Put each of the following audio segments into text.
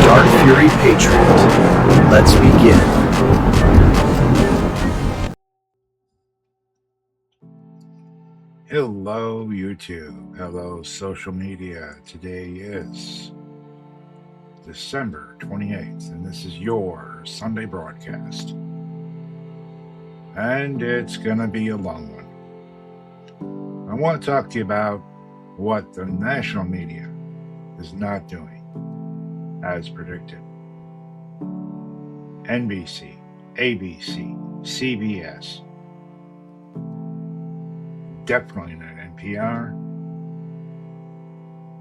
Dark Fury Patriot. Let's begin. Hello, YouTube. Hello, social media. Today is December 28th, and this is your Sunday broadcast. And it's going to be a long one. I want to talk to you about what the national media is not doing as predicted. NBC, ABC, CBS, definitely not NPR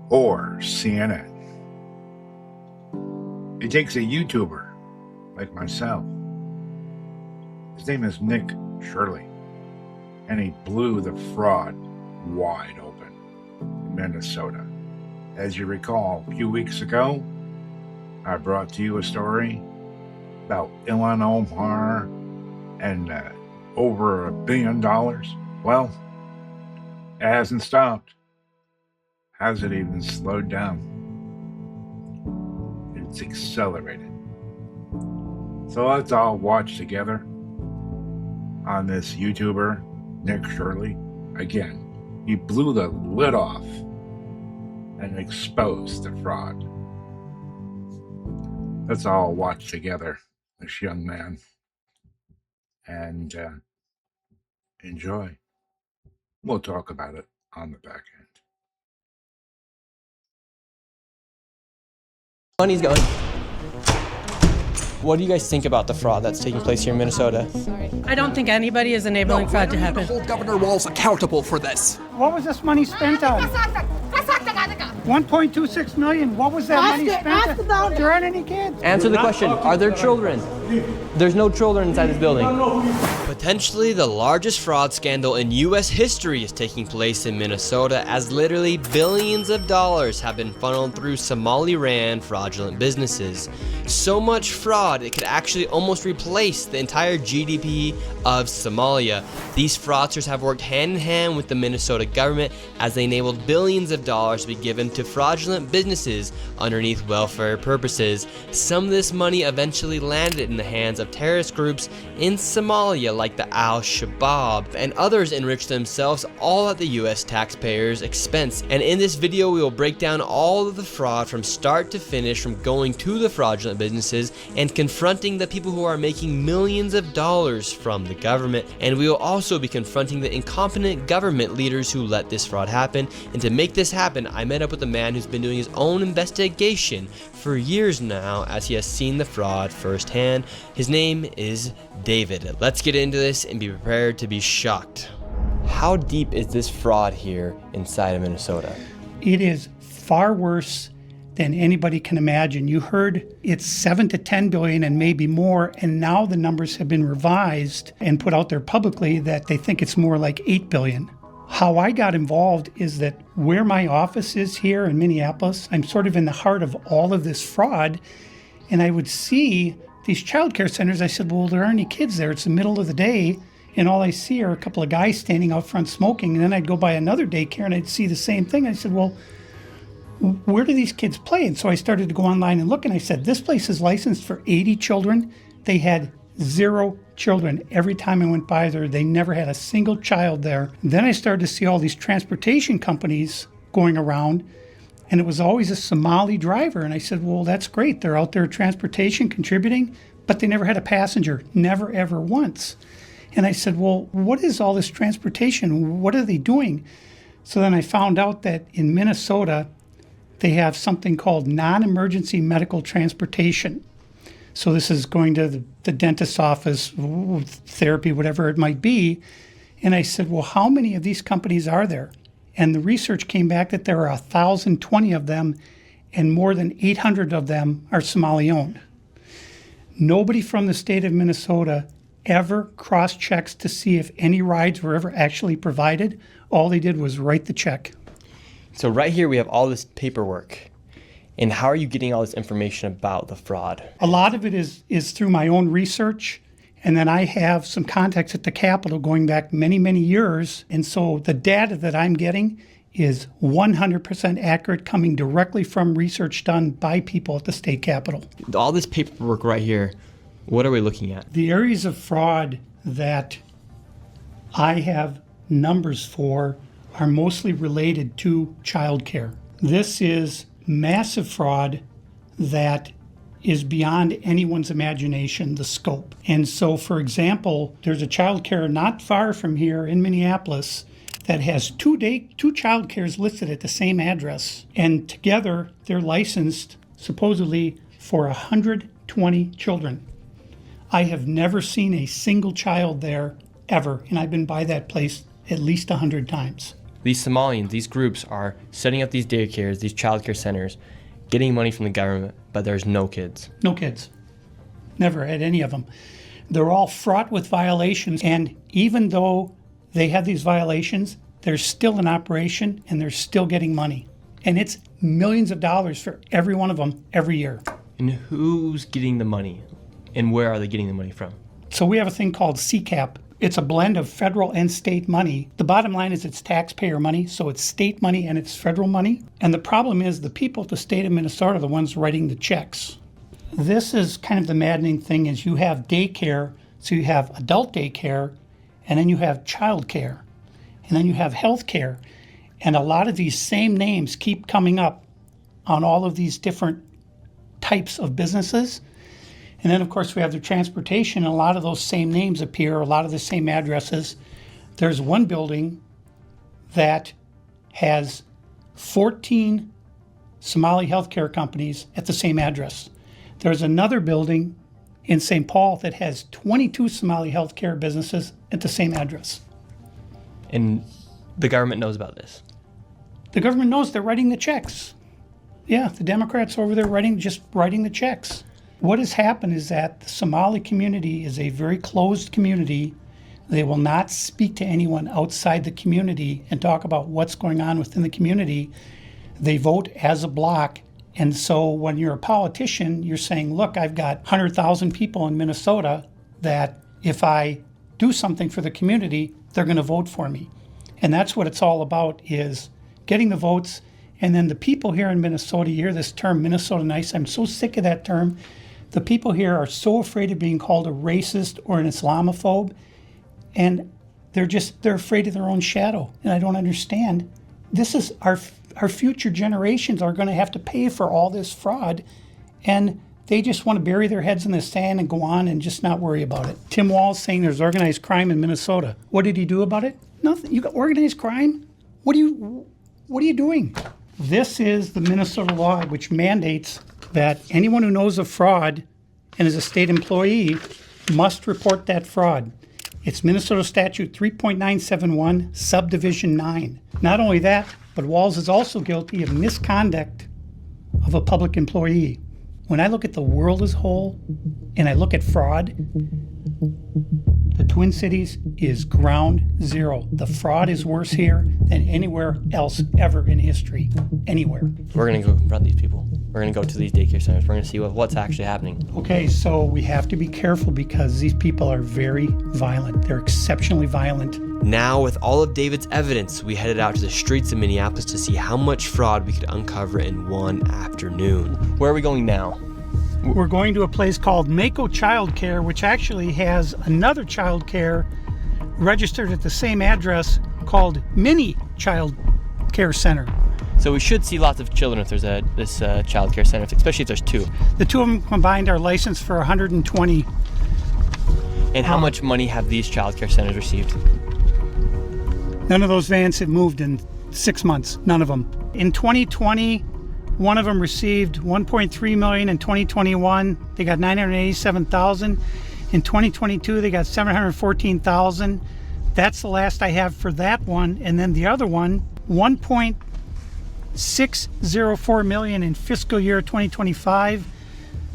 or CNN. It takes a YouTuber like myself. His name is Nick Shirley, and he blew the fraud wide open in Minnesota. As you recall, a few weeks ago, I brought to you a story about Ilhan Omar and over $1 billion. Well, it hasn't stopped. Hasn't even slowed down. It's accelerated. So let's all watch together on this YouTuber, Nick Shirley. Again, he blew the lid off and exposed the fraud. Let's all watch together this young man and enjoy. We'll talk about it on the back end. Money's going. What do you guys think about the fraud that's taking place here in Minnesota? I don't think anybody is enabling fraud to happen. Hold Governor Walz accountable for this. What was this money spent on? 1.26 million. What was that money spent on? There aren't any kids. Answer the question. Are there children? There's no children inside this building. Potentially the largest fraud scandal in U.S. history is taking place in Minnesota, as literally billions of dollars have been funneled through Somali-ran fraudulent businesses. So much fraud it could actually almost replace the entire GDP of Somalia. These fraudsters have worked hand in hand with the Minnesota government as they enabled billions of dollars to be given to fraudulent businesses underneath welfare purposes. Some of this money eventually landed in the hands of terrorist groups in Somalia like the Al-Shabaab, and others enriched themselves all at the US taxpayers' expense. And in this video we will break down all of the fraud from start to finish, from going to the fraudulent businesses and confronting the people who are making millions of dollars from the government. And we will also be confronting the incompetent government leaders who let this fraud happen. And to make this happen, I met up with a man who's been doing his own investigation for years now, as he has seen the fraud firsthand. His name is David. Let's get into this and be prepared to be shocked. How deep is this fraud here inside of Minnesota? It is far worse than anybody can imagine. You heard it's 7 to 10 billion and maybe more, and now the numbers have been revised and put out there publicly that they think it's more like 8 billion. How I got involved is that where my office is here in Minneapolis, I'm sort of in the heart of all of this fraud, and I would see these childcare centers. I said, well, there aren't any kids there. It's the middle of the day, and all I see are a couple of guys standing out front smoking. And then I'd go by another daycare and I'd see the same thing. I said, well, where do these kids play? And so I started to go online and look, and I said, this place is licensed for 80 children. They had 0 children. Every time I went by there, they never had a single child there. Then I started to see all these transportation companies going around, and it was always a Somali driver. And I said, well, that's great. They're out there transportation, contributing, but they never had a passenger, never, ever once. And I said, well, what is all this transportation? What are they doing? So then I found out that in Minnesota, they have something called non-emergency medical transportation. So this is going to the dentist's office, therapy, whatever it might be. And I said, well, how many of these companies are there? And the research came back that there are 1,020 of them, and more than 800 of them are Somali-owned. Nobody from the state of Minnesota ever cross-checks to see if any rides were ever actually provided. All they did was write the check. So right here we have all this paperwork. And how are you getting all this information about the fraud? A lot of it is through my own research. And then I have some contacts at the Capitol going back many, many years. And so the data that I'm getting is 100% accurate, coming directly from research done by people at the state capitol. All this paperwork right here, what are we looking at? The areas of fraud that I have numbers for are mostly related to childcare. This is massive fraud that is beyond anyone's imagination, the scope. And so, for example, there's a childcare not far from here in Minneapolis that has two childcares listed at the same address, and together they're licensed supposedly for 120 children. I have never seen a single child there ever, and I've been by that place at least 100 times. These Somalians, these groups are setting up these daycares, these childcare centers, getting money from the government, but there's no kids. No kids. Never had any of them. They're all fraught with violations, and even though they have these violations, they're still in operation and they're still getting money. And it's millions of dollars for every one of them every year. And who's getting the money? And where are they getting the money from? So we have a thing called CCAP. It's a blend of federal and state money. The bottom line is it's taxpayer money, so it's state money and it's federal money. And the problem is the people at the state of Minnesota are the ones writing the checks. This is kind of the maddening thing is you have daycare, so you have adult daycare, and then you have child care, and then you have health care. And a lot of these same names keep coming up on all of these different types of businesses. And then, of course, we have the transportation, and a lot of those same names appear, a lot of the same addresses. There's one building that has 14 Somali healthcare companies at the same address. There's another building in St. Paul that has 22 Somali healthcare businesses at the same address. And the government knows about this. The government knows, they're writing the checks. Yeah, the Democrats over there just writing the checks. What has happened is that the Somali community is a very closed community. They will not speak to anyone outside the community and talk about what's going on within the community. They vote as a block. And so when you're a politician, you're saying, look, I've got 100,000 people in Minnesota that if I do something for the community, they're going to vote for me. And that's what it's all about, is getting the votes. And then the people here in Minnesota, you hear this term, Minnesota nice. I'm so sick of that term. The people here are so afraid of being called a racist or an Islamophobe, and they're afraid of their own shadow. And I don't understand. This is our future generations are going to have to pay for all this fraud, and they just want to bury their heads in the sand and go on and just not worry about it. Tim Walz saying there's organized crime in Minnesota. What did he do about it? Nothing. You got organized crime? What are you doing? This is the Minnesota law, which mandates that anyone who knows of fraud and is a state employee must report that fraud. It's Minnesota Statute 3.971, Subdivision 9. Not only that, but Walz is also guilty of misconduct of a public employee. When I look at the world as a whole and I look at fraud, the Twin Cities is ground zero. The fraud is worse here than anywhere else ever in history. Anywhere. We're going to go confront these people. We're going to go to these daycare centers. We're going to see what's actually happening. Okay, so we have to be careful because these people are very violent. They're exceptionally violent. Now, with all of David's evidence, we headed out to the streets of Minneapolis to see how much fraud we could uncover in one afternoon. Where are we going now? We're going to a place called Mako Child Care, which actually has another child care registered at the same address called Mini Child Care Center. So we should see lots of children if there's this child care center, especially if there's two. The two of them combined are licensed for 120. And how much money have these child care centers received? None of those vans have moved in 6 months. None of them. In 2020, one of them received $1.3 million. In 2021, they got $987,000. In 2022, they got $714,000. That's the last I have for that one. And then the other one, $1.604 million in fiscal year 2025.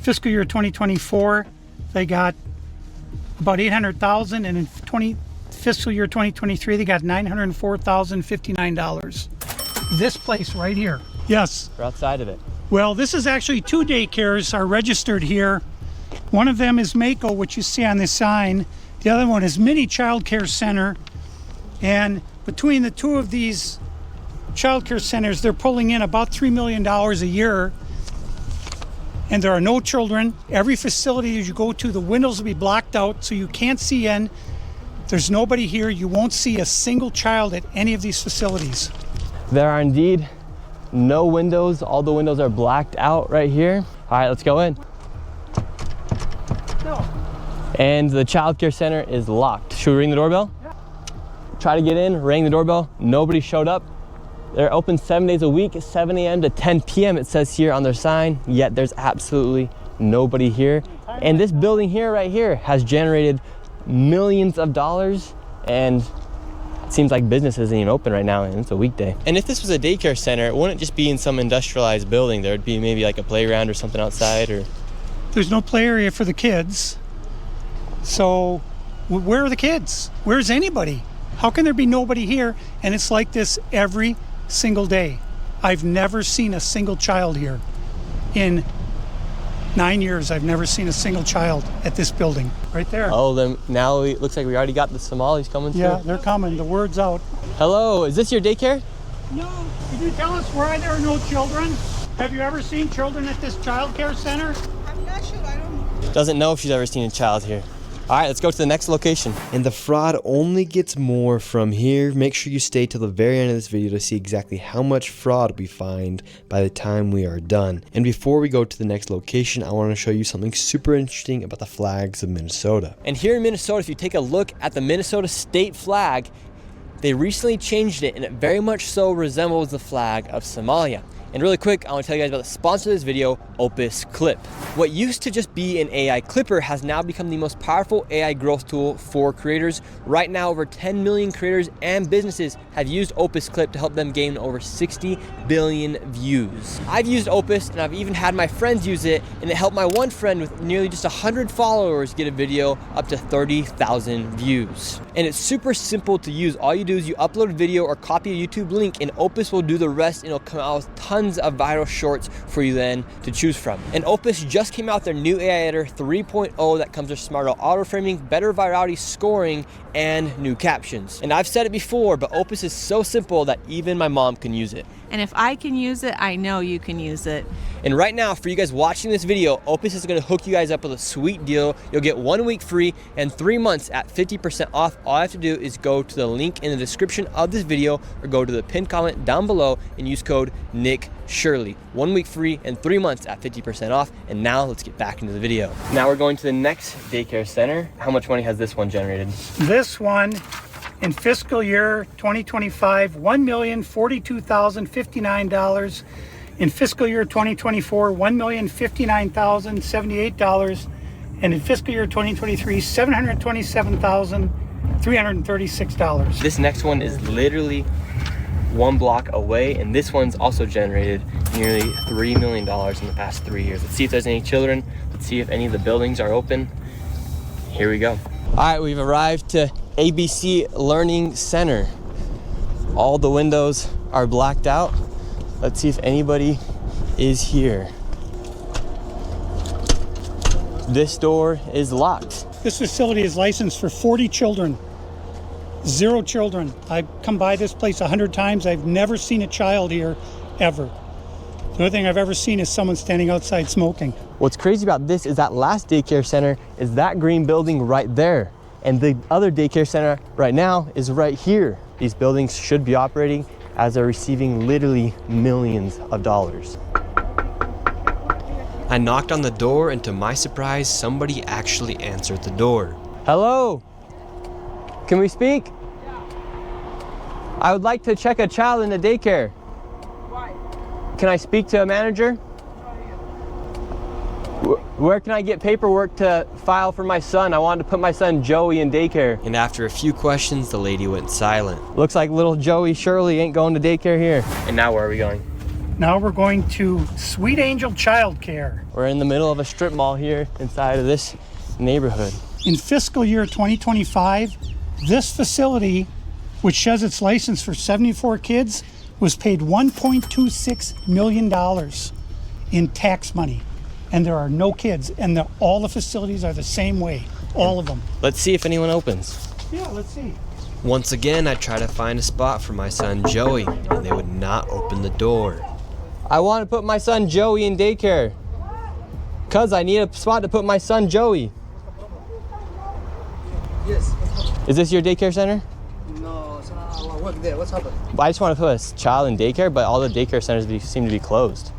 Fiscal year 2024, they got about $800,000, and in fiscal year 2023, they got $904,059. This place right here. Yes. We're outside of it. Well, this is actually two daycares are registered here. One of them is Mako, which you see on this sign. The other one is Mini Child Care Center. And between the two of these child care centers, they're pulling in about $3 million a year, and there are no children. Every facility as you go to, the windows will be blocked out so you can't see in. There's nobody here. You won't see a single child at any of these facilities. There are indeed no windows. All the windows are blacked out right here. All right, let's go in. No. And the child care center is locked. Should we ring the doorbell? Yeah. Try to get in, rang the doorbell. Nobody showed up. They're open 7 days a week, 7 a.m. to 10 p.m. it says here on their sign, yet there's absolutely nobody here. And this building here, right here, has generated millions of dollars, and it seems like business isn't even open right now, and it's a weekday. And if this was a daycare center, it wouldn't just be in some industrialized building. There would be maybe like a playground or something outside, or... There's no play area for the kids. So where are the kids? Where's anybody? How can there be nobody here? And it's like this every single day. I've never seen a single child here. In 9 years, I've never seen a single child at this building. Right there. Oh, then now it looks like we already got the Somalis coming through. Yeah, they're coming. The word's out. Hello, is this your daycare? No. Can you tell us why there are no children? Have you ever seen children at this child care center? I'm not sure. I don't know. Doesn't know if she's ever seen a child here. All right, let's go to the next location. And the fraud only gets more from here. Make sure you stay till the very end of this video to see exactly how much fraud we find by the time we are done. And before we go to the next location, I want to show you something super interesting about the flags of Minnesota. And here in Minnesota, if you take a look at the Minnesota state flag, they recently changed it, and it very much so resembles the flag of Somalia. And really quick, I want to tell you guys about the sponsor of this video, Opus Clip. What used to just be an AI clipper has now become the most powerful AI growth tool for creators. Right now, over 10 million creators and businesses have used Opus Clip to help them gain over 60 billion views. I've used Opus, and I've even had my friends use it, and it helped my one friend with nearly just 100 followers get a video up to 30,000 views. And it's super simple to use. All you do is you upload a video or copy a YouTube link, and Opus will do the rest, and it'll come out with tons of viral shorts for you then to choose from. And Opus just came out their new AI editor 3.0 that comes with smarter auto framing, better virality scoring, and new captions. And I've said it before, but Opus is so simple that even my mom can use it. And if I can use it, I know you can use it. And right now, for you guys watching this video, Opus is going to hook you guys up with a sweet deal. You'll get 1 week free and 3 months at 50% off. All I have to do is go to the link in the description of this video or go to the pinned comment down below and use code Nick Shirley. 1 week free and 3 months at 50% off. And now let's get back into the video. Now we're going to the next daycare center. How much money has this one generated? This one in fiscal year 2025, $1,042,059. In fiscal year 2024, $1,059,078. And in fiscal year 2023, $727,336. This next one is literally 1 block away, and this one's also generated nearly $3 million in the past 3 years. Let's see if there's any children. Let's see if any of the buildings are open. Here we go. All right, we've arrived to ABC Learning Center. All the windows are blacked out. Let's see if anybody is here. This door is locked. This facility is licensed for 40 children. 0 children. I've come by this place 100 times. I've never seen a child here, ever. The only thing I've ever seen is someone standing outside smoking. What's crazy about this is that last daycare center is that green building right there. And the other daycare center right now is right here. These buildings should be operating as they're receiving literally millions of dollars. I knocked on the door, and to my surprise, somebody actually answered the door. Hello? Can we speak? Yeah. I would like to check a child in the daycare. Why? Can I speak to a manager? Where can I get paperwork to file for my son? I wanted to put my son Joey in daycare. And after a few questions, the lady went silent. Looks like little Joey Shirley ain't going to daycare here. And now where are we going? Now we're going to Sweet Angel Child Care. We're in the middle of a strip mall here inside of this neighborhood. In fiscal year 2025, this facility, which says it's licensed for 74 kids, was paid $1.26 million in tax money. And there are no kids, and all the facilities are the same way, all of them. Let's see if anyone opens. Yeah, let's see. Once again, I try to find a spot for my son Joey, and they would not open the door. I want to put my son Joey in daycare. Cuz I need a spot to put my son Joey. Yes. Is this your daycare center? No, I work there. What's happened? I just want to put a child in daycare, but all the daycare centers seem to be closed.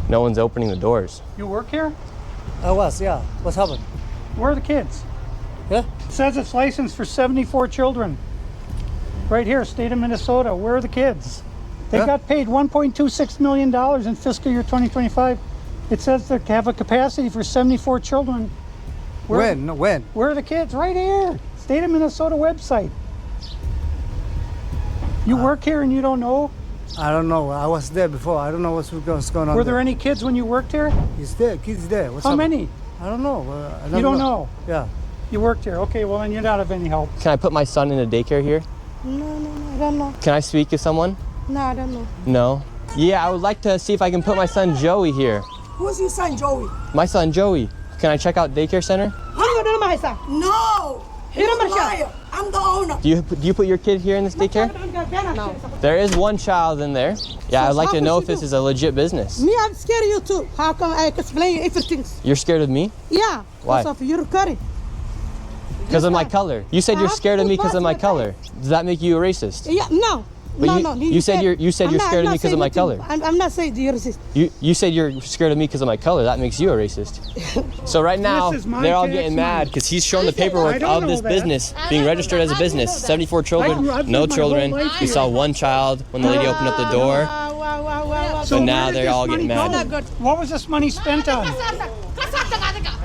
No one's opening the doors. You work here? I was, yeah. What's happened? Where are the kids? Yeah? It says it's licensed for 74 children. Right here, state of Minnesota. Where are the kids? They got paid $1.26 million in fiscal year 2025. It says they have a capacity for 74 children. When? Where are the kids? Right here. State of Minnesota website. You work here and you don't know? I don't know. I was there before. I don't know what's going on. Were there any kids when you worked here? He's there. Kids there. What's How happened? many? I don't know. You don't know? Yeah. You worked here. Okay, well then you're not of any help. Can I put my son in a daycare here? No, I don't know. Can I speak to someone? No, I don't know. No? Yeah, I would like to see if I can put my son Joey here. Who's your son, Joey? My son Joey. Can I check out daycare center? No! You're a liar. I'm the owner. Do you put your kid here in this daycare? No. There is one child in there. Yeah, I'd like to know if this is a legit business. Me, I'm scared of you too. How come I explain everything? You're scared of me? Yeah. Why? Because of your curry. Because of my color. You said you're scared of me because of my color. Does that make you a racist? Yeah, no. But No. you said you're scared of me because of my color. I'm not saying you're racist. You said you're scared of me because of my color. That makes you a racist. So right now, This is my they're all tax getting money. mad because he's showing the I paperwork don't of know this that. business being registered as a business. 74 children, I've no lived my whole children. life We here. saw one child when the lady opened up the door. So But now where did they're this all money getting mad. go? What was this money spent on?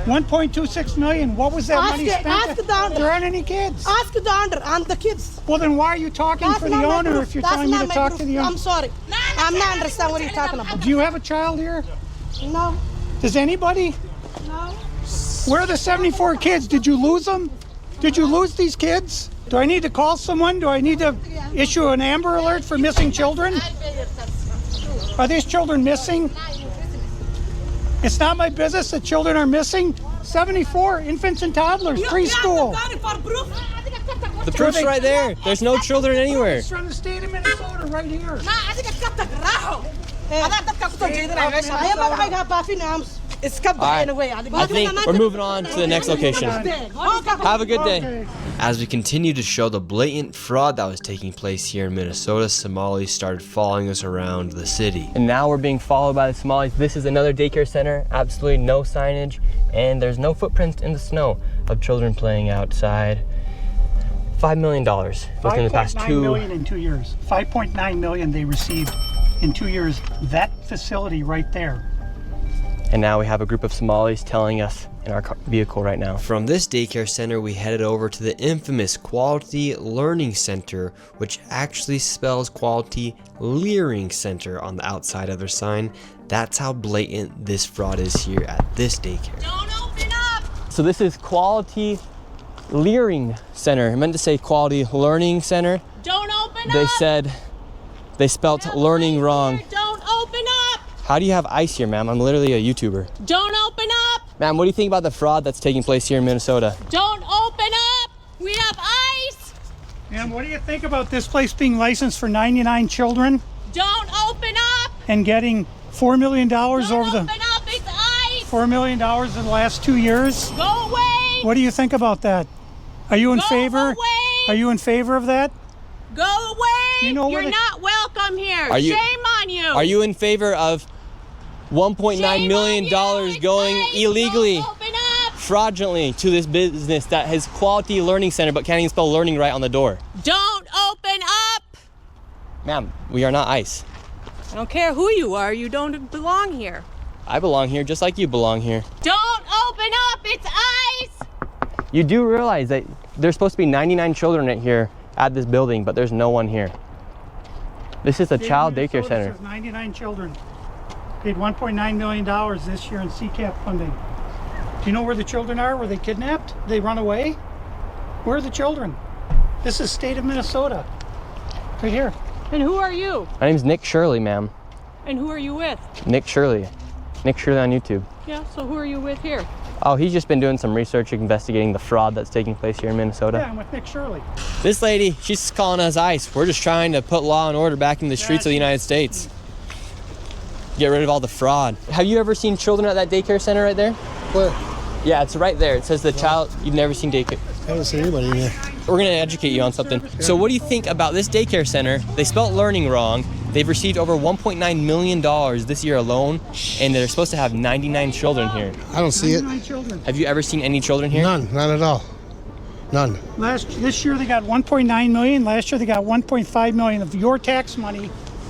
1.26 million. What was that money spent on? There aren't any kids. Ask the owner and the kids. Well, then why are you talking That's for not the my owner proof. if you're That's telling me not to my talk proof. to the owner? I'm sorry. I'm not understand what you're talking about. Do you have a child here? No. Does anybody? No. Where are the 74 kids? Did you lose them? Did you lose these kids? Do I need to call someone? Do I need to issue an Amber Alert for missing children? Are these children missing? It's not my business that children are missing. 74 infants and toddlers, preschool. The proof's right there. There's no children anywhere. It's from the state of Minnesota right here. I think we're moving on to the next location. Have a good day. As we continue to show the blatant fraud that was taking place here in Minnesota, Somalis started following us around the city. And now we're being followed by the Somalis. This is another daycare center, absolutely no signage, and there's no footprints in the snow of children playing outside. $5 million within the past 5.9 million in 2 years. 5.9 million they received in 2 years. That facility right there. And now we have a group of Somalis telling us in our vehicle right now. From this daycare center, we headed over to the infamous Quality Learning Center, which actually spells Quality Leering Center on the outside of their sign. That's how blatant this fraud is here at this daycare. Don't open up! So this is Quality Leering Center. I meant to say Quality Learning Center. Don't open up! They said they spelt learning wrong. Don't open up! How do you have ice here, ma'am? I'm literally a YouTuber. Don't open up! Ma'am, what do you think about the fraud that's taking place here in Minnesota? Don't open up! We have ice! And what do you think about this place being licensed for 99 children Don't open up! and getting $4 million Don't over the open up! It's ice! $4 million in the last 2 years? Go away! What do you think about that? Are you in Go favor? away! Are you in favor of that? Go away! You know where You're the- not welcome here. Are you- Shame on you. Are you in favor of $1.9 Shame million on you. It's going ice. illegally, Don't open up. fraudulently to this business that has Quality Learning Center but can't even spell learning right on the door? Don't open up. Ma'am, we are not ICE. I don't care who you are. You don't belong here. I belong here just like you belong here. Don't open up. It's ice. You do realize that there's supposed to be 99 children in here at this building, but there's no one here. This is a child daycare Minnesota center. says 99 children. Paid $1.9 million this year in CCAP funding. Do you know where the children are? Were they kidnapped? They run away? Where are the children? This is state of Minnesota. Right here. And who are you? My name's Nick Shirley, ma'am. And who are you with? Nick Shirley. Nick Shirley on YouTube. Yeah, so who are you with here? Oh, he's just been doing some research investigating the fraud that's taking place here in Minnesota. Yeah, I'm with Nick Shirley. This lady, she's calling us ICE. We're just trying to put law and order back in the streets of the United States. Get rid of all the fraud. Have you ever seen children at that daycare center right there? Where? Yeah, it's right there. It says the child, you've never seen daycare. I haven't seen anybody in here. We're gonna educate you on something. So what do you think about this daycare center? They spelled learning wrong. They've received over $1.9 million this year alone, and they're supposed to have 99 children here. I don't see it. 99 children. Have you ever seen any children here? None at all. None. This year they got 1.9 million. Last year they got 1.5 million of your tax money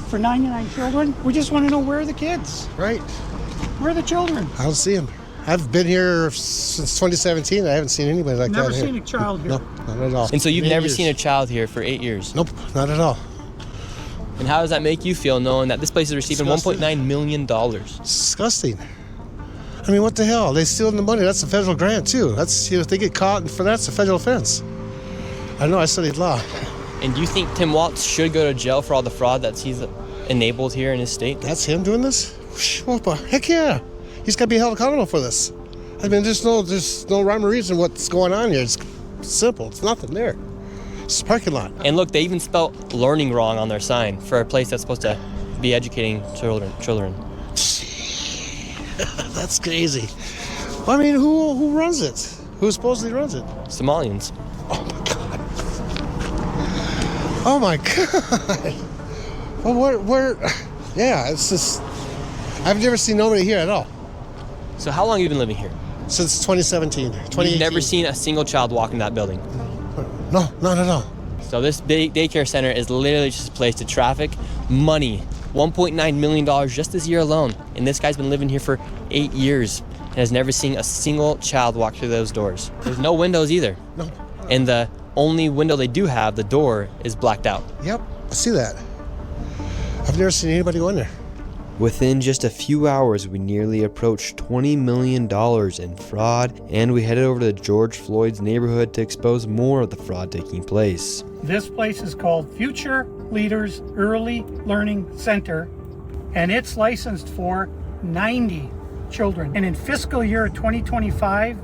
for 99 children. We just want to know, where are the kids? Right. Where are the children? I don't see them. I've been here since 2017. I haven't seen anybody like Never that here. seen a child here. No, not at all. And so you've 8 never years. seen a child here for 8 years? Nope, not at all. And how does that make you feel, knowing that this place is receiving $1.9 million? It's disgusting. I mean, what the hell? They stealing the money. That's a federal grant too. That's, if they get caught for that, it's a federal offense. I know. I studied law. And do you think Tim Walz should go to jail for all the fraud that he's enabled here in his state? That's him doing this? Heck yeah. He's got to be held accountable for this. I mean, there's no rhyme or reason what's going on here. It's simple. It's nothing there. It's a parking lot. And look, they even spelled learning wrong on their sign for a place that's supposed to be educating children. That's crazy. I mean, who runs it? Who supposedly runs it? Somalians. Oh my God. Well, where? Yeah, it's just, I've never seen nobody here at all. So how long have you been living here? Since 2017, 2018. You've never seen a single child walk in that building? No, not at all. So this big daycare center is literally just a place to traffic money. $1.9 million just this year alone. And this guy's been living here for 8 years and has never seen a single child walk through those doors. There's no windows either. No. And the only window they do have, the door, is blacked out. Yep, I see that. I've never seen anybody go in there. Within just a few hours, we nearly approached $20 million in fraud, and we headed over to George Floyd's neighborhood to expose more of the fraud taking place. This place is called Future Leaders Early Learning Center, and it's licensed for 90 children. And in fiscal year 2025,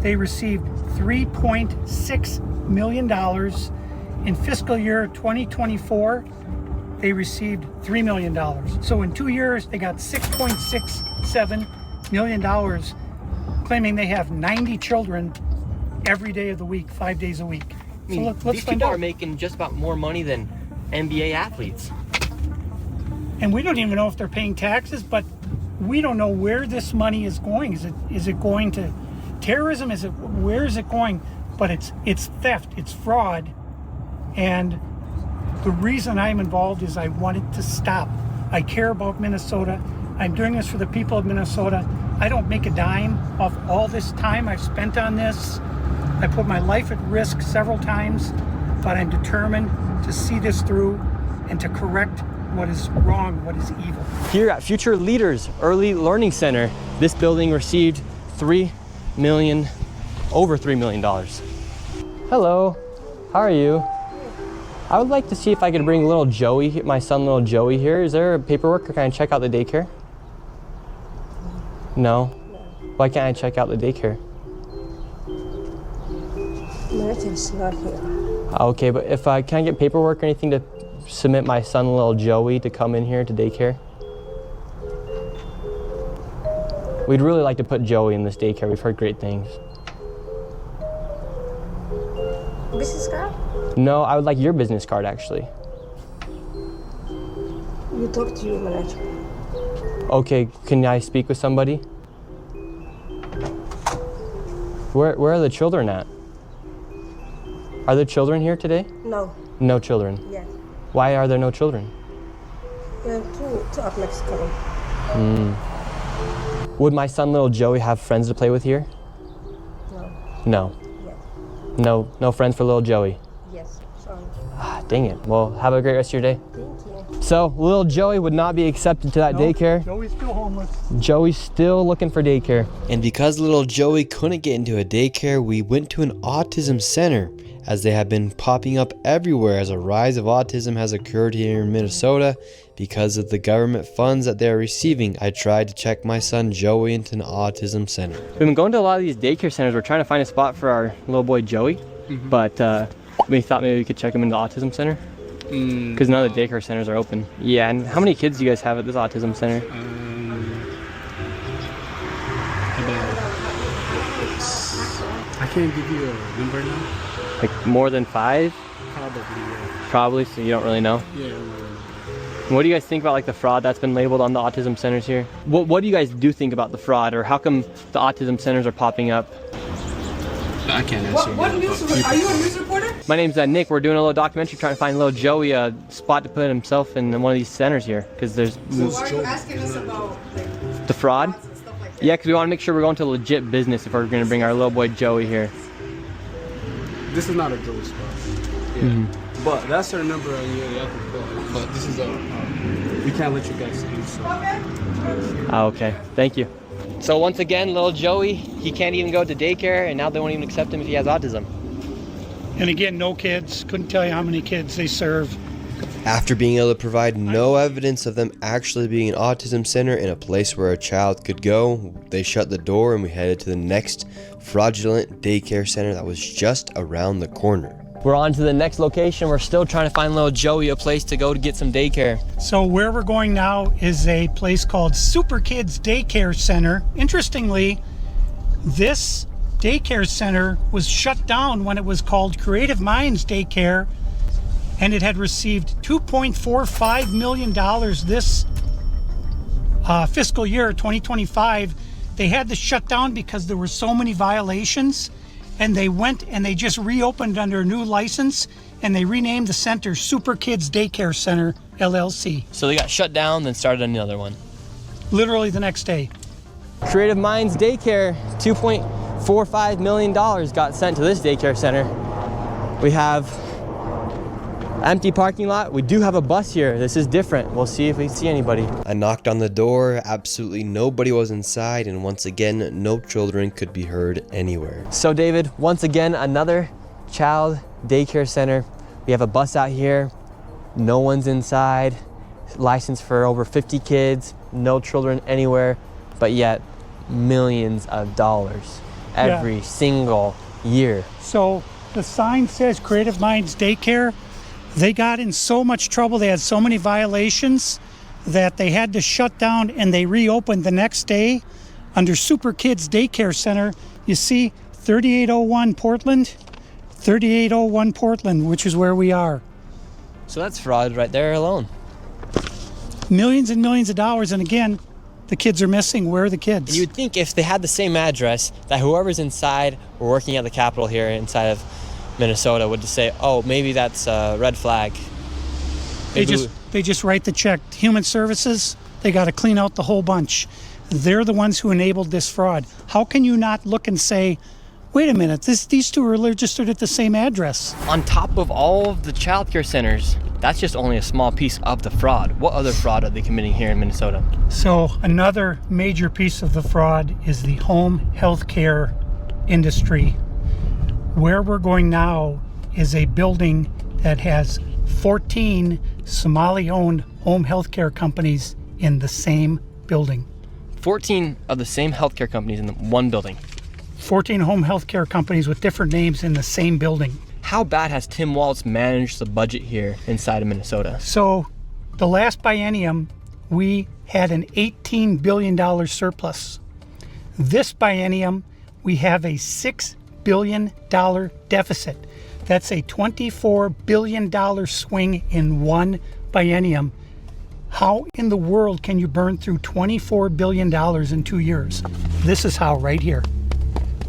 they received $3.6 million. In fiscal year 2024, they received $3 million. So in 2 years, they got $6.67 million, claiming they have 90 children every day of the week, 5 days a week. I mean, let's these find people out. are making just about more money than NBA athletes. And we don't even know if they're paying taxes, but we don't know where this money is going. Is it going to terrorism? Where is it going? But it's theft, it's fraud, and the reason I'm involved is I want it to stop. I care about Minnesota. I'm doing this for the people of Minnesota. I don't make a dime off all this time I've spent on this. I put my life at risk several times, but I'm determined to see this through and to correct what is wrong, what is evil. Here at Future Leaders Early Learning Center, this building received over $3 million. Hello, how are you? I would like to see if I could bring little Joey, my son little Joey here. Is there paperwork, or can I check out the daycare? No? Why can't I check out the daycare? It's not here. Okay, but if can I get paperwork or anything to submit my son little Joey to come in here to daycare? We'd really like to put Joey in this daycare. We've heard great things. Business card? No, I would like your business card, actually. You talk to your manager. Okay, can I speak with somebody? Where are the children at? Are there children here today? No. No children. Yes. Why are there no children? Two of Mexico. Would my son little Joey have friends to play with here? No. No. Yes. No friends for little Joey. Yes. Sorry. Ah, dang it. Well, have a great rest of your day. Thank you. So, little Joey would not be accepted to that daycare. Joey's still homeless. Joey's still looking for daycare. And because little Joey couldn't get into a daycare, we went to an autism center. as they have been popping up everywhere as a rise of autism has occurred here in Minnesota because of the government funds that they are receiving. I tried to check my son Joey into an autism center. We've been going to a lot of these daycare centers. We're trying to find a spot for our little boy Joey, but we thought maybe we could check him into the autism center because none of the daycare centers are open. Yeah, and how many kids do you guys have at this autism center? I can't give you a number now. Like more than 5? Probably, yeah. Probably, so you don't really know? Yeah, I don't really know. What do you guys think about like the fraud that's been labeled on the autism centers here? What do you guys do think about the fraud, or how come the autism centers are popping up? I can't answer. What news? Are you a news reporter? My name's Nick. We're doing a little documentary trying to find little Joey a spot to put himself in one of these centers here, because there's... So why are you asking us about like, the fraud? and stuff like that? Yeah, because we want to make sure we're going to legit business if we're going to bring our little boy Joey here. This is not a Joey spot. Yeah. But that's our number on the other call. But this is we can't let you guys in, so. Okay, thank you. So once again, little Joey, he can't even go to daycare, and now they won't even accept him if he has autism. And again, no kids. Couldn't tell you how many kids they serve. After being able to provide no evidence of them actually being an autism center in a place where a child could go, they shut the door and we headed to the next fraudulent daycare center that was just around the corner. We're on to the next location. We're still trying to find little Joey a place to go to get some daycare. So where we're going now is a place called Super Kids Daycare Center. Interestingly, this daycare center was shut down when it was called Creative Minds Daycare, and it had received $2.45 million this fiscal year, 2025. They had to shut down because there were so many violations, and they went and they just reopened under a new license, and they renamed the center Super Kids Daycare Center, LLC. So they got shut down, then started another one. Literally the next day. Creative Minds Daycare, $2.45 million got sent to this daycare center. We have empty parking lot. We do have a bus here. This is different. We'll see if we see anybody. I knocked on the door, absolutely nobody was inside, and once again, no children could be heard anywhere. So David, once again, another child daycare center. We have a bus out here. No one's inside. Licensed for over 50 kids. No children anywhere, but yet millions of dollars every single year. So the sign says Creative Minds Daycare. They got in so much trouble, they had so many violations that they had to shut down, and they reopened the next day under Super Kids Daycare Center. You see 3801 Portland, 3801 Portland, which is where we are. So that's fraud right there alone. Millions and millions of dollars, and again, the kids are missing. Where are the kids? You'd think if they had the same address, that whoever's inside or working at the Capitol here inside of Minnesota would just say, oh, maybe that's a red flag. They just write the check. Human Services, they got to clean out the whole bunch. They're the ones who enabled this fraud. How can you not look and say, wait a minute, these two are registered at the same address? On top of all of the child care centers, that's just only a small piece of the fraud. What other fraud are they committing here in Minnesota? So another major piece of the fraud is the home health care industry. Where we're going now is a building that has 14 Somali-owned home healthcare companies in the same building. 14 of the same healthcare companies in one building. 14 home healthcare companies with different names in the same building. How bad has Tim Walz managed the budget here inside of Minnesota? So the last biennium, we had an $18 billion surplus. This biennium, we have a $6 billion deficit. That's a $24 billion swing in one biennium. How in the world can you burn through $24 billion in 2 years? This is how, right here.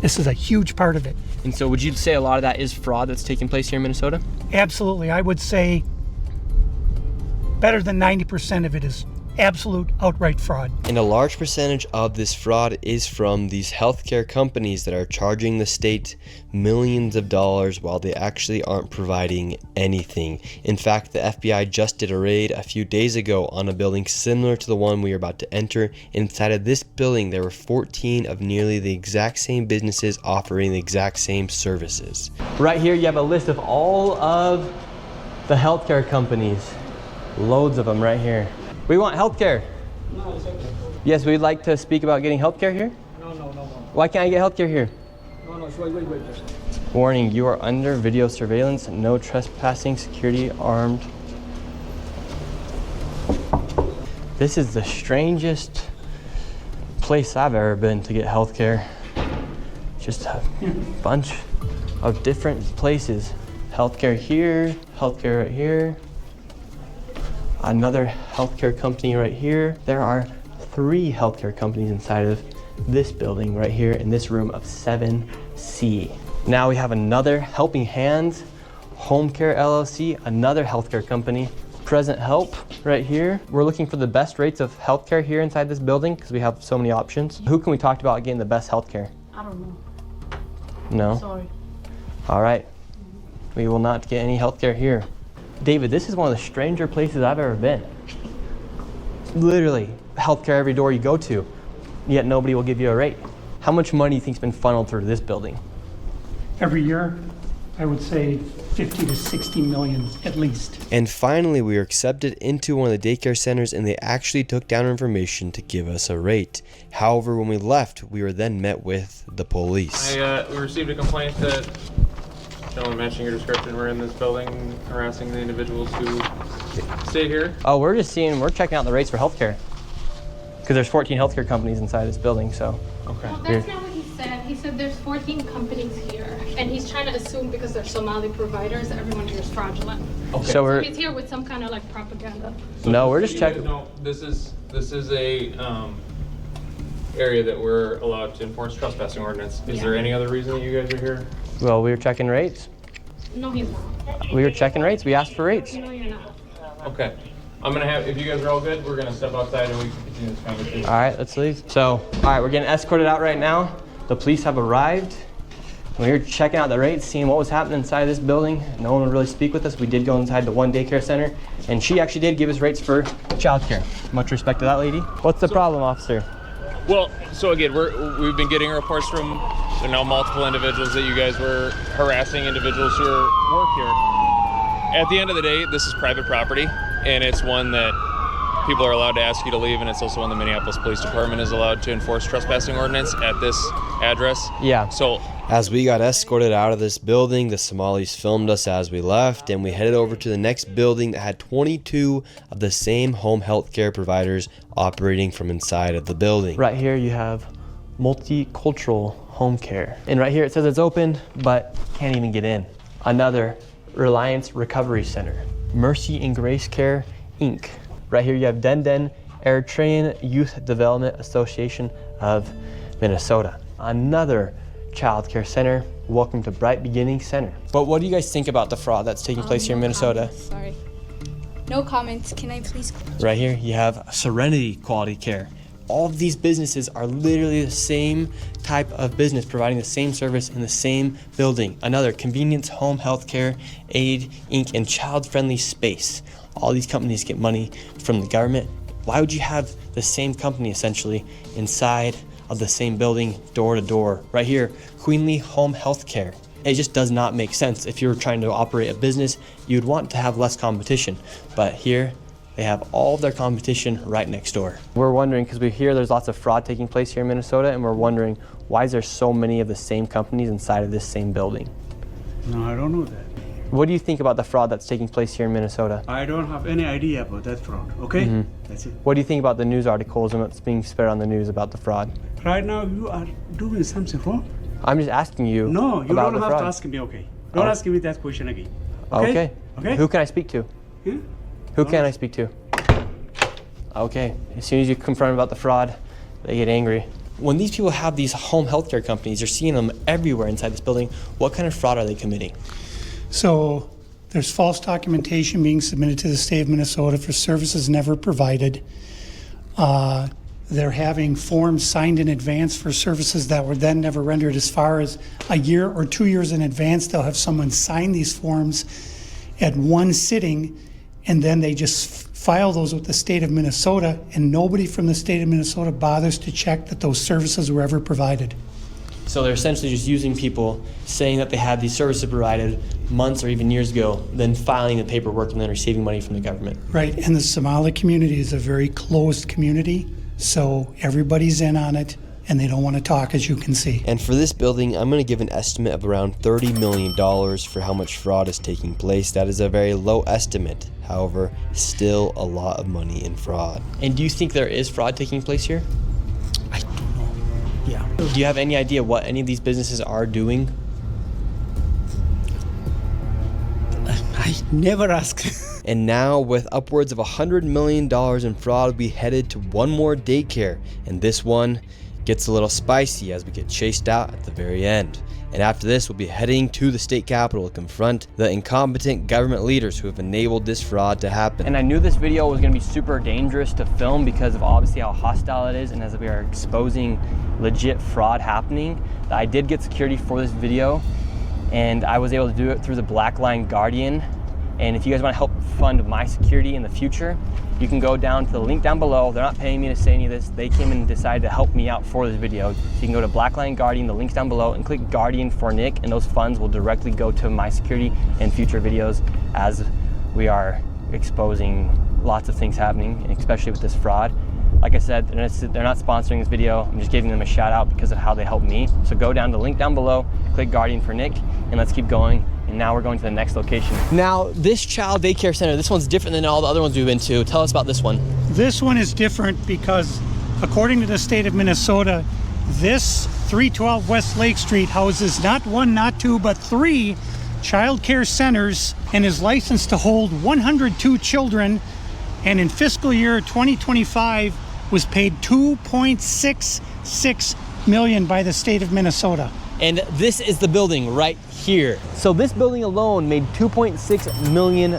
This is a huge part of it. And so would you say a lot of that is fraud that's taking place here in Minnesota? Absolutely. I would say better than 90% of it is absolute outright fraud. And a large percentage of this fraud is from these healthcare companies that are charging the state millions of dollars while they actually aren't providing anything. In fact, the FBI just did a raid a few days ago on a building similar to the one we are about to enter. Inside of this building, there were 14 of nearly the exact same businesses offering the exact same services. Right here, you have a list of all of the healthcare companies. Loads of them right here. We want healthcare. No, it's okay. Yes, we'd like to speak about getting healthcare here. No. Why can't I get healthcare here? No, wait. Warning, you are under video surveillance. No trespassing, security, armed. This is the strangest place I've ever been to get healthcare. Just a bunch of different places. Healthcare here, healthcare right here. Another healthcare company right here. There are 3 healthcare companies inside of this building right here in this room of 7C. Now we have another Helping Hands, Home Care LLC, another healthcare company. Present Help right here. We're looking for the best rates of healthcare here inside this building because we have so many options. Who can we talk to about getting the best healthcare? I don't know. No? Sorry. All right. We will not get any healthcare here. David, this is one of the stranger places I've ever been. Literally, healthcare every door you go to, yet nobody will give you a rate. How much money do you think's been funneled through this building? Every year, I would say 50 to 60 million at least. And finally, we were accepted into one of the daycare centers and they actually took down our information to give us a rate. However, when we left, we were then met with the police. We received a complaint that gentlemen matching your description were in this building harassing the individuals who stay here. Oh, we're checking out the rates for healthcare. Because there's 14 healthcare companies inside this building, so. Okay. Well, that's not what he said. He said there's 14 companies here. And he's trying to assume because they're Somali providers, everyone here is fraudulent. Okay. So he's here with some kind of like propaganda. No, we're just checking. No, this is a area that we're allowed to enforce trespassing ordinance. Is there any other reason that you guys are here? Well, we were checking rates. No, he's not. We were checking rates. We asked for rates. No, you're not. Okay. I'm gonna have, if you guys are all good, we're gonna step outside and we can continue this conversation. All right, let's leave. So, all right, we're getting escorted out right now. The police have arrived. We were checking out the rates, seeing what was happening inside this building. No one would really speak with us. We did go inside the one daycare center, and she actually did give us rates for childcare. Much respect to that lady. What's the problem, officer? Well, so again, we've been getting reports from there are now multiple individuals that you guys were harassing individuals who work here. At the end of the day, this is private property, and it's one that people are allowed to ask you to leave, and it's also one the Minneapolis Police Department is allowed to enforce trespassing ordinance at this address. Yeah. So as we got escorted out of this building, the Somalis filmed us as we left, and we headed over to the next building that had 22 of the same home health care providers operating from inside of the building. Right here you have multicultural home care. And right here it says it's open, but can't even get in. Another Reliance Recovery Center. Mercy and Grace Care, Inc. Right here you have Denden Eritrean Youth Development Association of Minnesota. Another child care center. Welcome to Bright Beginning Center. But what do you guys think about the fraud that's taking place here in Minnesota? Sorry. No comments. Can I please? Right here you have Serenity Quality Care. All of these businesses are literally the same type of business providing the same service in the same building. Another Convenience Home Healthcare Aid Inc. and Child Friendly Space. All these companies get money from the government. Why would you have the same company essentially inside of the same building, door to door? Right here, Queenly Home Healthcare. It just does not make sense. If you're trying to operate a business, you'd want to have less competition. But here, they have all of their competition right next door. We're wondering, because we hear there's lots of fraud taking place here in Minnesota, and we're wondering, why is there so many of the same companies inside of this same building? No, I don't know that. What do you think about the fraud that's taking place here in Minnesota? I don't have any idea about that fraud, okay? Mm-hmm. That's it. What do you think about the news articles and what's being spread on the news about the fraud? Right now, you are doing something wrong. I'm just asking you No, you about don't the have fraud. to ask me, okay? Don't ask me that question again. Okay. Okay? Who can I speak to? Yeah? Who can I speak to? Okay. As soon as you confront about the fraud, they get angry. When these people have these home healthcare companies, you're seeing them everywhere inside this building. What kind of fraud are they committing? So there's false documentation being submitted to the state of Minnesota for services never provided. They're having forms signed in advance for services that were then never rendered. As far as a year or 2 years in advance, they'll have someone sign these forms at one sitting, and then they just file those with the state of Minnesota, and nobody from the state of Minnesota bothers to check that those services were ever provided. So they're essentially just using people saying that they had these services provided months or even years ago, then filing the paperwork and then receiving money from the government. Right, and the Somali community is a very closed community, so everybody's in on it, and they don't want to talk, as you can see. And for this building, I'm going to give an estimate of around $30 million for how much fraud is taking place. That is a very low estimate. However, still a lot of money in fraud. And do you think there is fraud taking place here? I don't know. Yeah. Do you have any idea what any of these businesses are doing? I never ask. And now, with upwards of $100 million in fraud, we headed to one more daycare, and this one gets a little spicy as we get chased out at the very end. And after this, we'll be heading to the state capitol to confront the incompetent government leaders who have enabled this fraud to happen. And I knew this video was going to be super dangerous to film because of obviously how hostile it is, and as we are exposing legit fraud happening. I did get security for this video, and I was able to do it through the Black Line Guardian. And if you guys want to help fund my security in the future, you can go down to the link down below. They're not paying me to say any of this. They came and decided to help me out for this video. So you can go to Black Line Guardian, the link's down below, and click Guardian for Nick, and those funds will directly go to my security and future videos as we are exposing lots of things happening, and especially with this fraud. Like I said, they're not sponsoring this video. I'm just giving them a shout out because of how they helped me. So go down to the link down below, click Guardian for Nick, and let's keep going. And now we're going to the next location. Now, this child daycare center, this one's different than all the other ones we've been to. Tell us about this one. This one is different because, according to the state of Minnesota, this 312 West Lake Street houses not one, not two, but 3 child care centers and is licensed to hold 102 children, and in fiscal year 2025 was paid $2.66 million by the state of Minnesota. And this is the building right here. So this building alone made $2.6 million.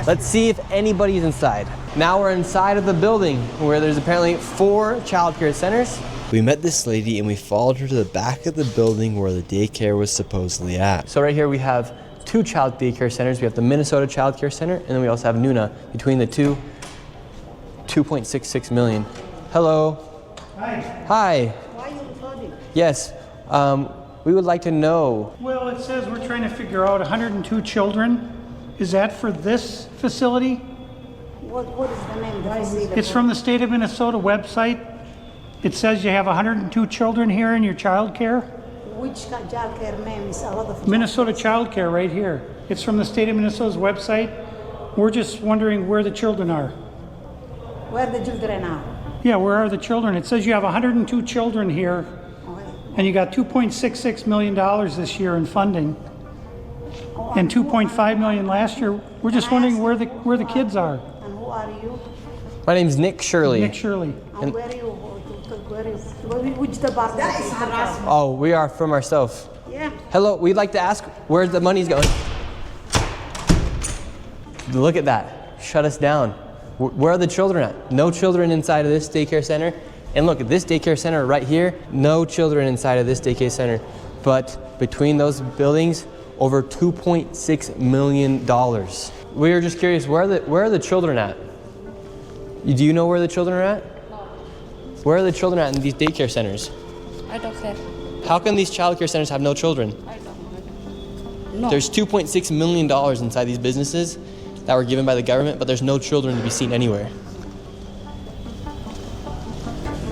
Let's see if anybody's inside. Now we're inside of the building where there's apparently 4 child care centers. We met this lady and we followed her to the back of the building where the daycare was supposedly at. So right here we have 2 child daycare centers. We have the Minnesota Child Care Center, and then we also have Nuna. Between the two, $2.66 million. Hello. Hi. Hi. Why are you recording? Yes. We would like to know. Well, it says we're trying to figure out 102 children. Is that for this facility? What is the name of the facility? It's from the state of Minnesota website. It says you have 102 children here in your child care. Which child care name is a lot of Minnesota Child Care right here. It's from the state of Minnesota's website. We're just wondering where the children are. Where the children are? Yeah, where are the children? It says you have 102 children here, and you got $2.66 million this year in funding, and $2.5 million last year. We're just wondering where the kids are. And who are you? My name's Nick Shirley. Nick Shirley. And where are you? Which department? That is harassment. Oh, we are from ourselves. Yeah. Hello, we'd like to ask where the money's going. Look at that. Shut us down. Where are the children at? No children inside of this daycare center. And look at this daycare center right here. No children inside of this daycare center. But between those buildings, over $2.6 million. We were just curious, where are the children at? Do you know where the children are at? Where are the children at in these daycare centers? I don't care. How can these child care centers have no children? I don't know. No. There's $2.6 million inside these businesses that were given by the government, but there's no children to be seen anywhere.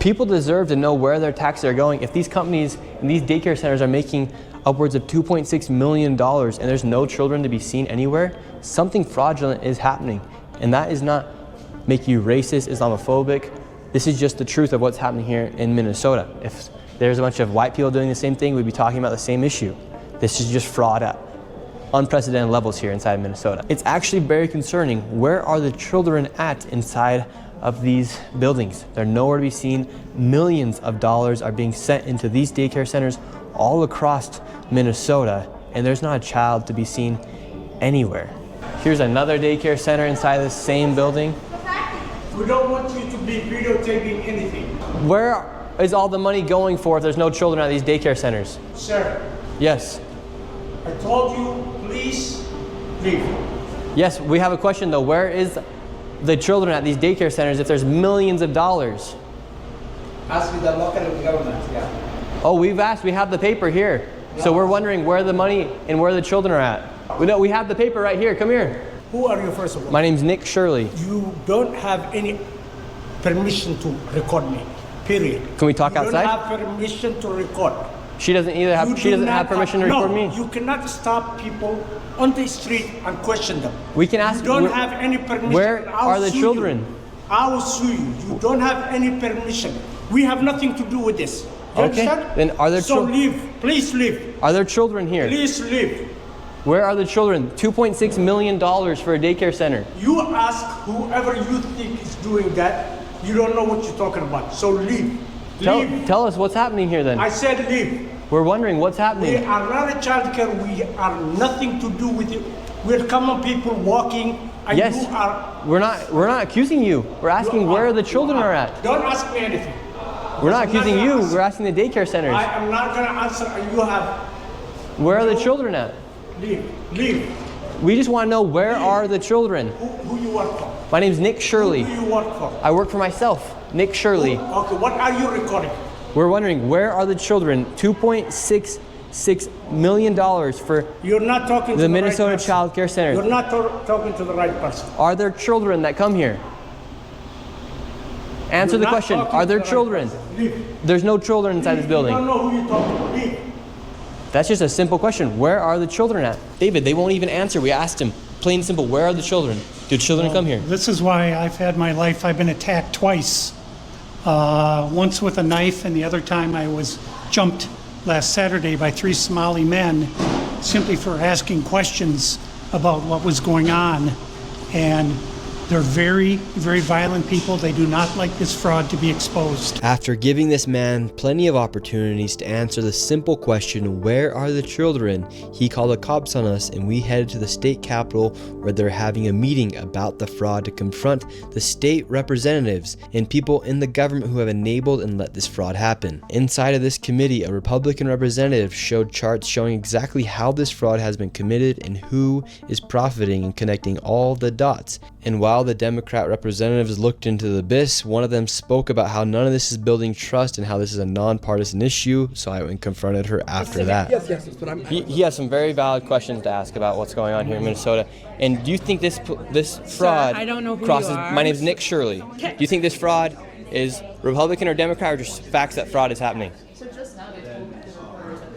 People deserve to know where their taxes are going. If these companies and these daycare centers are making upwards of $2.6 million and there's no children to be seen anywhere, something fraudulent is happening. And that is not make you racist, Islamophobic. This is just the truth of what's happening here in Minnesota. If there's a bunch of white people doing the same thing, we'd be talking about the same issue. This is just fraud at unprecedented levels here inside of Minnesota. It's actually very concerning. Where are the children at inside of these buildings? They're nowhere to be seen. Millions of dollars are being sent into these daycare centers all across Minnesota, and there's not a child to be seen anywhere. Here's another daycare center inside this same building. We don't want you to be videotaping anything. Where is all the money going for if there's no children at these daycare centers? Sir, Yes. I told you, please leave. Yes, we have a question though. Where is the children at these daycare centers if there's millions of dollars? Ask the local government, yeah. Oh, we've asked. We have the paper here. So we're wondering where the money and where the children are at. We have the paper right here. Come here. Who are you, first of all? My name's Nick Shirley. You don't have any permission to record me, period. Can we talk outside? You don't have permission to record. She doesn't either have. She doesn't have permission to record me. No, you cannot stop people on the street and question them. We can ask. You don't have any permission. Where are the children? I will sue you. You don't have any permission. We have nothing to do with this. You Okay. understand? Then are there So children? leave. Please leave. Are there children here? Please leave. Where are the children? $2.6 million for a daycare center. You ask whoever you think is doing that. You don't know what you're talking about. So leave. Leave. Tell us what's happening here then. I said leave. We're wondering what's We happening. are not a child care. We are nothing to do with it. We're common people walking. And Yes. you are. We're not accusing you. We're asking where the children are at. Don't ask me anything. We're not I'm not accusing gonna you. answer. We're asking the daycare centers. I am not going to answer. You have. Where are the children at? Leave. Leave. We just want to know where are the children. Who you work for? My name's Nick Shirley. Who you work for? I work for myself, Nick Shirley. Okay. What are you recording? We're wondering where are the children? $2.66 million for You're not talking to the the Minnesota right person. Child Care Center. You're not talking to the right person. Are there children that come here? Answer You're the not question. talking Are to there the right children? person. Leave. There's no children inside this You building. don't know who you're talking to. Leave. That's just a simple question. Where are the children at? David, they won't even answer. We asked him, plain and simple, where are the children? Do children come here? This is why I've had my life. I've been attacked twice. Once with a knife, and the other time I was jumped last Saturday by 3 Somali men simply for asking questions about what was going on. And they're very, very violent people. They do not like this fraud to be exposed. After giving this man plenty of opportunities to answer the simple question, where are the children, he called the cops on us and we headed to the state capitol where they're having a meeting about the fraud to confront the state representatives and people in the government who have enabled and let this fraud happen. Inside of this committee, a Republican representative showed charts showing exactly how this fraud has been committed and who is profiting and connecting all the dots. And while the Democrat representatives looked into the abyss, one of them spoke about how none of this is building trust and how this is a nonpartisan issue, so I went and confronted her after that. Yes, but I'm... He has some very valid questions to ask about what's going on here in Minnesota. And do you think this fraud I don't know who crosses... you are. My name's Nick Shirley. Okay. Do you think this fraud is Republican or Democrat or just facts that fraud is happening?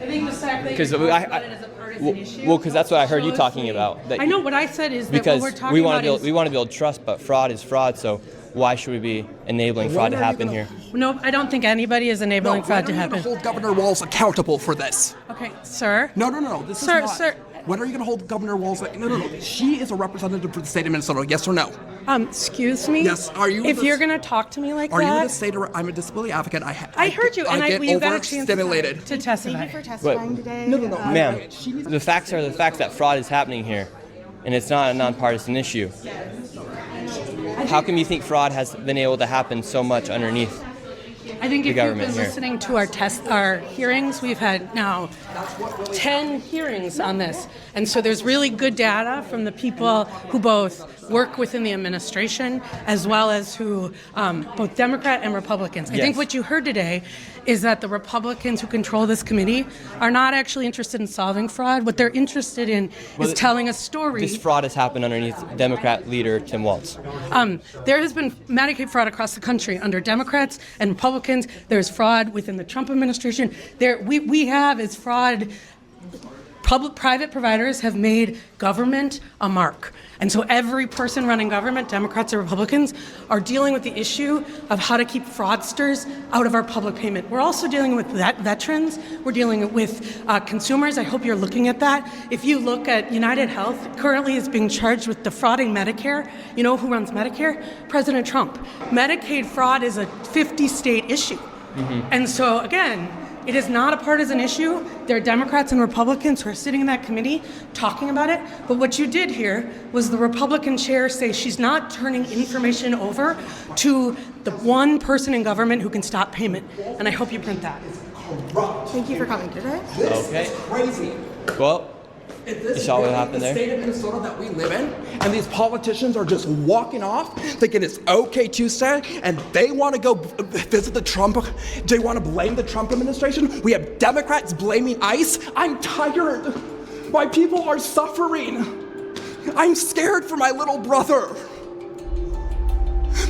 I think the fact that Because you're talking about it as a partisan issue. Well, because that's what I heard you shows talking me- about. That I know what I said is that because what we're talking we want about to build, trust, but fraud is fraud. So why should we be enabling fraud to happen here? No, I don't think anybody is enabling fraud to When are you happen. going to hold Governor Walz accountable for this? Okay, sir. No. This Sir, is not. sir. When are you going to hold Governor Walz? No. She is a representative for the state of Minnesota. Yes or no? Excuse me? Yes. Are you? If you're going to talk to me like Are you going that. to say to her, I'm a disability advocate? I heard you, and I get you got a chance overstimulated. to testify. Thank you for testifying today. No. Ma'am, the facts are the facts that fraud is happening here, and it's not a nonpartisan issue. How come you think fraud has been able to happen so much underneath I think the if you've government been here? listening to our hearings, we've had now 10 hearings on this. And so there's really good data from the people who both work within the administration as well as who, both Democrat and Republicans. I think Yes. what you heard today is that the Republicans who control this committee are not actually interested in solving fraud. What they're interested in is telling a story. This fraud has happened underneath Democrat leader Tim Walz. There has been Medicaid fraud across the country under Democrats and Republicans. There's fraud within the Trump administration. We have is fraud. Private providers have made government a mark. And so every person running government, Democrats or Republicans, are dealing with the issue of how to keep fraudsters out of our public payment. We're also dealing with veterans. We're dealing with consumers. I hope you're looking at that. If you look at United Health, currently is being charged with defrauding Medicare. You know who runs Medicare? President Trump. Medicaid fraud is a 50-state issue. And so, again, It is not a partisan issue. There are Democrats and Republicans who are sitting in that committee talking about it. But what you did here was the Republican chair say she's not turning information over to the one person in government who can stop payment. And I hope you print that. Thank you for coming today. This is crazy. Well, you saw what happened the there? state of Minnesota that we live in, and these politicians are just walking off, thinking it's okay Tuesday, and they want to go visit the Trump. They want to blame the Trump administration. We have Democrats blaming ICE. I'm tired. My people are suffering. I'm scared for my little brother.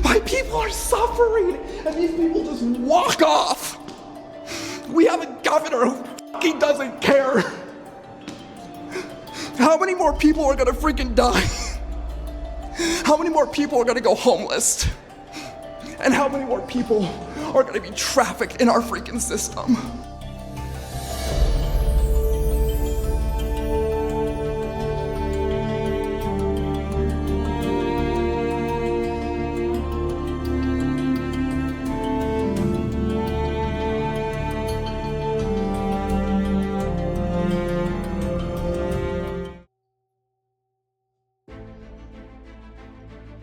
My people are suffering, and these people just walk off. We have a governor who fucking doesn't care. How many more people are gonna freaking die? How many more people are gonna go homeless? And how many more people are gonna be trafficked in our freaking system?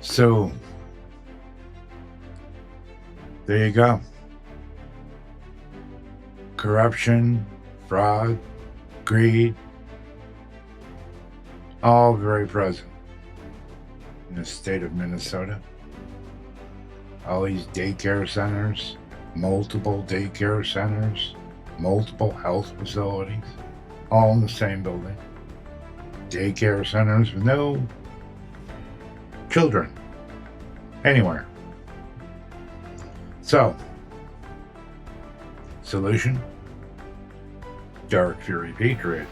So, there you go. Corruption, fraud, greed, all very present in the state of Minnesota. All these daycare centers, multiple daycare centers, multiple health facilities, all in the same building. Daycare centers with no children anywhere. So, solution? Dark Fury Patriot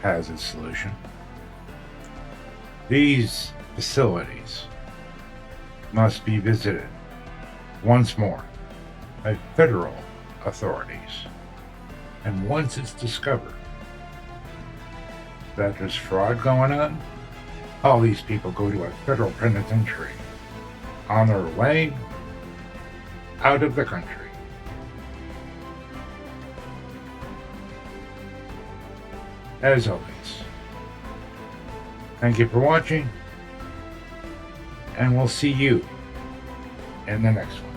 has a solution. These facilities must be visited once more by federal authorities. And once it's discovered that there's fraud going on, all these people go to a federal penitentiary on their way out of the country. As always, thank you for watching, and we'll see you in the next one.